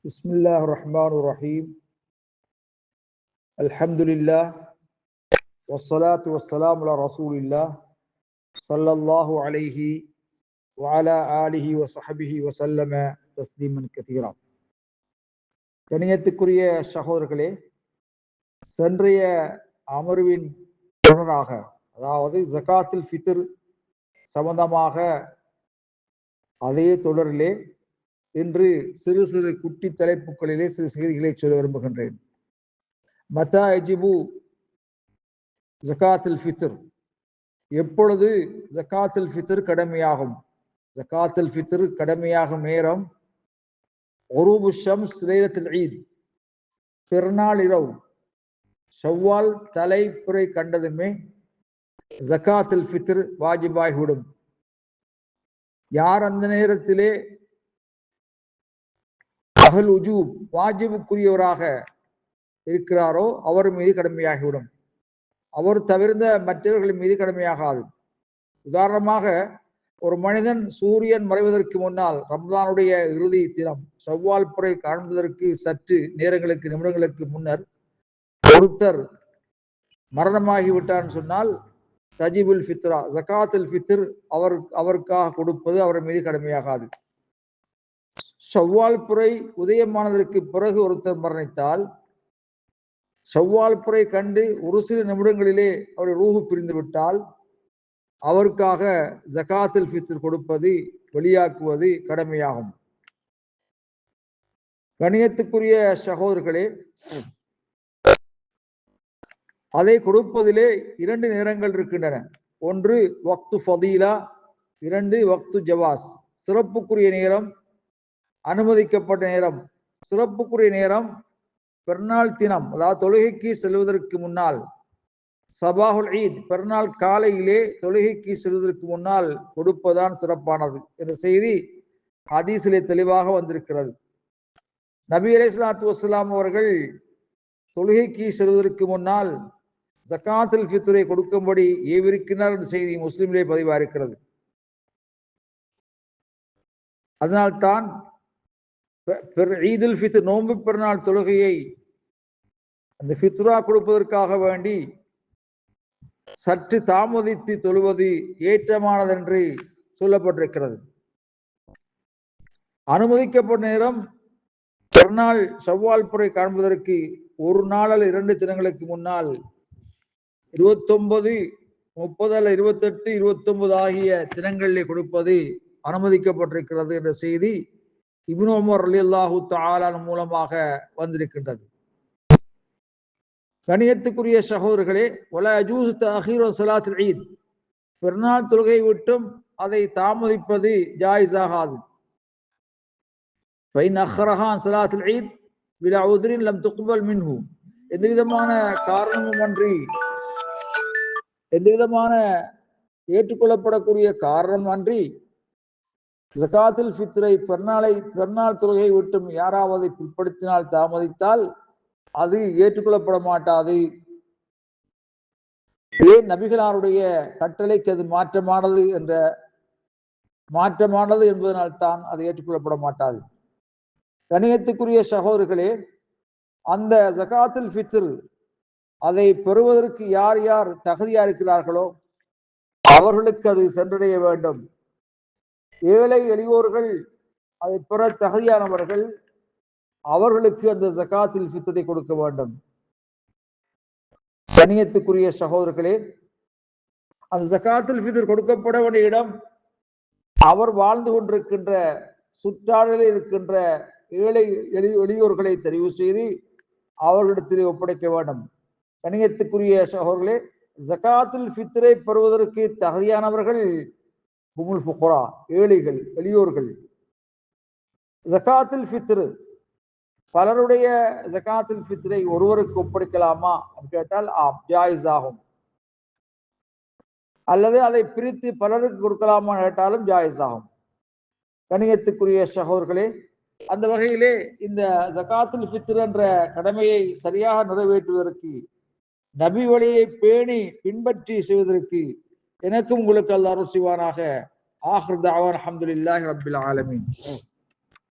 بسم الله الرحمن الرحيم الحمد لله والصلاة والسلام على رسول الله صلى الله عليه وعلى آله وصحبه وسلم تسليما كثيرا. கணியத்துக்குரிய சகோதரர்களே, சென்றைய அமர்வின் தொடராக, அதாவது ஜகாத்துல் ஃபித்ர் சம்பந்தமாக அதே தொடரிலே இன்று சிறு சிறு குட்டி தலைப்புகளிலே சிறு செய்திகளை சொல்ல விரும்புகின்றேன். மத்தா யஜிபு ஜகாத்துல் ஃபித்ர், எப்பொழுது ஜகாத்துல் ஃபித்ர் கடமையாகும்? ஜகாத்துல் ஃபித்ர் கடமையாகும் நேரம் உரூபு ஷம்ஸ் லைலத்துல் ஈத், பெருநாள் இரவு, ஷவ்வால் தலைப்புரை கண்டதுமே ஜகாத்துல் ஃபித்ர் வாஜிபாகிவிடும். யார் அந்த நேரத்திலே அஹ்ல் உஜூப் வாஜிபுக்குரியவராக இருக்கிறாரோ அவர் மீது கடமையாகிவிடும். அவர் தவிர்ந்த மற்றவர்களின் மீது கடமையாகாது. உதாரணமாக, ஒரு மனிதன் சூரியன் மறைவதற்கு முன்னால், ரம்ஜானுடைய இறுதி தினம் ஷவ்வால் புரை காண்பதற்கு சற்று நேரங்களுக்கு நிமிடங்களுக்கு முன்னர் ஒருத்தர் மரணமாகிவிட்டார் சொன்னால் தஜிபுல் ஃபித்ரா, ஜகாத்துல் ஃபித்ர் அவருக்காக கொடுப்பது அவர் மீது கடமையாகாது. ஷவ்வால் புரை உதயமானதற்கு பிறகு ஒருத்தர் மரணித்தால், ஷவ்வால் புரை கண்டு ஒரு சில நிமிடங்களிலே அவர் ரூஹு பிரிந்து விட்டால் அவருக்காக ஜகாத்துல் ஃபித்ர் கொடுப்பது, வெளியாக்குவது கடமையாகும். கணியத்துக்குரிய சகோதரர்களே, அதை கொடுப்பதிலே இரண்டு நேரங்கள் இருக்கின்றன. ஒன்று வக்து ஃபதீலா, இரண்டு வக்து ஜவாஸ். சிறப்புக்குரிய நேரம், அனுமதிக்கப்பட்ட நேரம். சிறப்புக்குரிய நேரம் பெருநாள் தினம், அதாவது தொழுகைக்கு செல்வதற்கு முன்னால், சபாஹுல் ஈத் பெருநாள் காலையிலே தொழுகைக்கு செல்வதற்கு முன்னால் கொடுப்பதான் சிறப்பானது என்ற செய்தி ஹதீஸிலே தெளிவாக வந்திருக்கிறது. நபி அலைஹிஸ்ஸலாத்து வஸ்ஸலாம் அவர்கள் தொழுகைக்கு செல்வதற்கு முன்னால் ஜகாத்துல் ஃபித்ரை கொடுக்கும்படி ஏவிருக்கிறார் என்ற செய்தி முஸ்லிமிலே பதிவாக இருக்கிறது. அதனால்தான் ஈதுல் ஃபித்ர் நோன்பு பெருநாள் தொழுகையை அந்த ஃபித்ரா கொடுப்பதற்காக வேண்டி சற்று தாமதித்து தொழுவது ஏற்றமானது என்று சொல்லப்பட்டிருக்கிறது. அனுமதிக்கப்பட்ட நேரம் பெருநாள் ஷவ்வால் புரை காண்பதற்கு ஒரு நாள் அல்ல 2 தினங்களுக்கு முன்னால் 29, 30 அல்ல 28, 29 ஆகிய தினங்களிலே கொடுப்பது அனுமதிக்கப்பட்டிருக்கிறது என்ற செய்தி இப்னு உமர் ரலியல்லாஹு தஆலா மூலமாக வந்திருக்கின்றது. கணியத்துக்குரிய சகோதரர்களே, வலா யஜூஸு தஅഖீரு ஸலாத்துல் ஈத், பெருநாள் தொழுகை விட்டும் அதை தாமதிப்பது ஜாயிஸாகாது. ஃபைன் அഖ்ரஹா ஸலாத்துல் ஈத் பிலா உத்ரின் லம் துக்பல் மின்ஹு, எந்தவிதமான காரணமுமன்றி, எந்தவிதமான ஏற்றுக்கொள்ளப்படக்கூடிய காரணம் அன்றி ஜகாத்துல் ஃபித்ரை பெருநாள் தொழுகை விட்டும் யாராவது பிற்படுத்தினால், தாமதித்தால் அது ஏற்றுக்கொள்ளப்பட மாட்டாது. ஏன்? நபிகளாருடைய கட்டளைக்கு அது மாற்றமானது என்பதனால் தான் அது ஏற்றுக்கொள்ளப்பட மாட்டாது. கணியத்துக்குரிய சகோதரர்களே, அந்த ஜகாத்துல் ஃபித்ர் அதை பெறுவதற்கு யார் யார் தகுதியா இருக்கிறார்களோ அவர்களுக்கு அது சென்றடைய வேண்டும். ஏழை எளியோர்கள், அதை பெற தகுதியானவர்கள், அவர்களுக்கு அந்த ஜகாத்துல் ஃபித்ரை கொடுக்க வேண்டும். கணியத்துக்குரிய சகோதரர்களே, அந்த ஜகாத்துல் ஃபித்ர் கொடுக்கப்பட வேண்டிய இடம் அவர் வாழ்ந்து கொண்டிருக்கின்ற சுற்றாடலில் இருக்கின்ற ஏழை எளியோர்களை தெரிவு செய்து அவர்களிடத்திலே ஒப்படைக்க வேண்டும். கணியத்துக்குரிய சகோதரர்களே, ஜகாத்துல் ஃபித்ரை பெறுவதற்கு தகுதியானவர்கள் ஹுமுல் ஃபுகரா, ஏழைகள் எளியோர்கள். ஜகாத்துல் ஃபித்ர், பலருடைய ஜகாத்துல் ஃபித்ரை ஒருவருக்கு ஒப்படைக்கலாமா கேட்டால் ஆம், ஜாயிஸ் ஆகும். அல்லது அதை பிரித்து பலருக்கு கொடுக்கலாமா கேட்டாலும் ஜாயிஸ் ஆகும். கணியத்துக்குரிய சகோதரர்களே, அந்த வகையிலே இந்த ஜகாத்துல் ஃபித்ர் என்ற கடமையை சரியாக நிறைவேற்றுவதற்கு, நபி வழியை பேணி பின்பற்றி செய்வதற்கு எனக்கும் உங்களுக்கு அல்லாஹ் அருள் செய்வானாக. ஆகிர் தஅவானா அல்ஹம்துலில்லாஹி ரப்பில் ஆலமீன்.